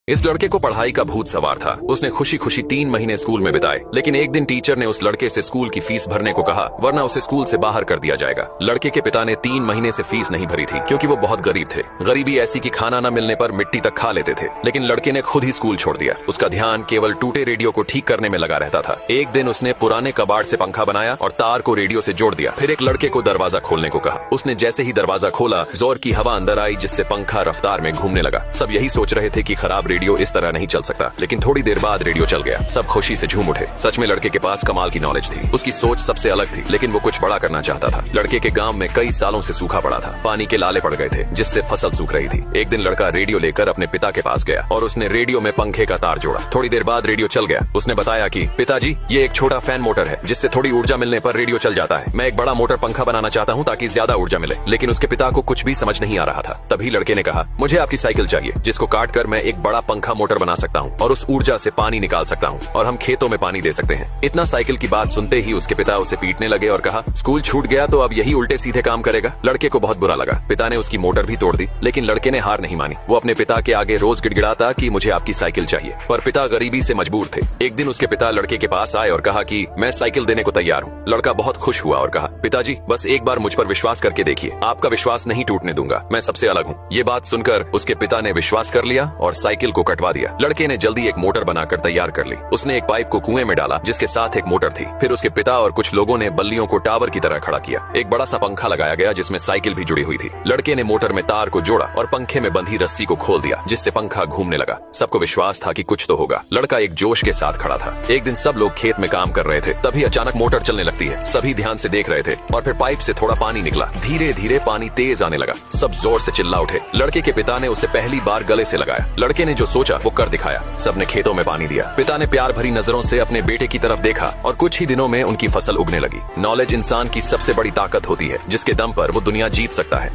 इस लड़के को पढ़ाई का भूत सवार था। उसने खुशी खुशी 3 महीने स्कूल में बिताए, लेकिन एक दिन टीचर ने उस लड़के से स्कूल की फीस भरने को कहा, वरना उसे स्कूल से बाहर कर दिया जाएगा। लड़के के पिता ने 3 महीने से फीस नहीं भरी थी, क्योंकि वो बहुत गरीब थे। गरीबी ऐसी कि खाना न मिलने पर मिट्टी तक खा लेते थे। लेकिन लड़के ने खुद ही स्कूल छोड़ दिया। उसका ध्यान केवल टूटे रेडियो को ठीक करने में लगा रहता था। एक दिन उसने पुराने कबाड़ से पंखा बनाया और तार को रेडियो से जोड़ दिया। फिर एक लड़के को दरवाजा खोलने को कहा। उसने जैसे ही दरवाजा खोला, जोर की हवा अंदर आई, जिससे पंखा रफ्तार में घूमने लगा। सब यही सोच रहे थे कि खराब रेडियो इस तरह नहीं चल सकता, लेकिन थोड़ी देर बाद रेडियो चल गया। सब खुशी से झूम उठे। सच में लड़के के पास कमाल की नॉलेज थी। उसकी सोच सबसे अलग थी, लेकिन वो कुछ बड़ा करना चाहता था। लड़के के गांव में कई सालों से सूखा पड़ा था। पानी के लाले पड़ गए थे, जिससे फसल सूख रही थी। एक दिन लड़का रेडियो लेकर अपने पिता के पास गया और उसने रेडियो में पंखे का तार जोड़ा। थोड़ी देर बाद रेडियो चल गया। उसने बताया कि पिताजी, ये एक छोटा फैन मोटर है, जिससे थोड़ी ऊर्जा मिलने पर रेडियो चल जाता है। मैं एक बड़ा मोटर पंखा बनाना चाहता हूँ ताकि ज्यादा ऊर्जा मिले। लेकिन उसके पिता को कुछ भी समझ नहीं आ रहा था। तभी लड़के ने कहा, मुझे आपकी साइकिल चाहिए, जिसको काट कर मैं एक बड़ा पंखा मोटर बना सकता हूँ और उस ऊर्जा से पानी निकाल सकता हूँ और हम खेतों में पानी दे सकते हैं। इतना साइकिल की बात सुनते ही उसके पिता उसे पीटने लगे और कहा, स्कूल छूट गया तो अब यही उल्टे सीधे काम करेगा। लड़के को बहुत बुरा लगा। पिता ने उसकी मोटर भी तोड़ दी, लेकिन लड़के ने हार नहीं मानी। वो अपने पिता के आगे रोज गिड़गिड़ाता कि मुझे आपकी साइकिल चाहिए, पर पिता गरीबी से मजबूर थे। एक दिन उसके पिता लड़के के पास आए और कहा कि मैं साइकिल देने को तैयार हूँ। लड़का बहुत खुश हुआ और कहा, पिताजी, बस एक बार मुझ पर विश्वास करके देखिए, आपका विश्वास नहीं टूटने दूंगा, मैं सबसे अलग हूँ। ये बात सुनकर उसके पिता ने विश्वास कर लिया और साइकिल को कटवा दिया। लड़के ने जल्दी एक मोटर बनाकर तैयार कर ली। उसने एक पाइप को कुएं में डाला, जिसके साथ एक मोटर थी। फिर उसके पिता और कुछ लोगों ने बल्लियों को टावर की तरह खड़ा किया। एक बड़ा सा पंखा लगाया गया, जिसमें साइकिल भी जुड़ी हुई थी। लड़के ने मोटर में तार को जोड़ा और पंखे में बंधी रस्सी को खोल दिया, जिससे पंखा घूमने लगा। सबको विश्वास था कि कुछ तो होगा। लड़का एक जोश के साथ खड़ा था। एक दिन सब लोग खेत में काम कर रहे थे, तभी अचानक मोटर चलने लगती है। सभी ध्यान से देख रहे थे और फिर पाइप से थोड़ा पानी निकला। धीरे धीरे पानी तेज आने लगा। सब जोर से चिल्ला उठे। लड़के के पिता ने उसे पहली बार गले से लगाया। लड़के ने जो सोचा वो कर दिखाया। सबने खेतों में पानी दिया। पिता ने प्यार भरी नजरों से अपने बेटे की तरफ देखा और कुछ ही दिनों में उनकी फसल उगने लगी। नॉलेज इंसान की सबसे बड़ी ताकत होती है, जिसके दम पर वो दुनिया जीत सकता है।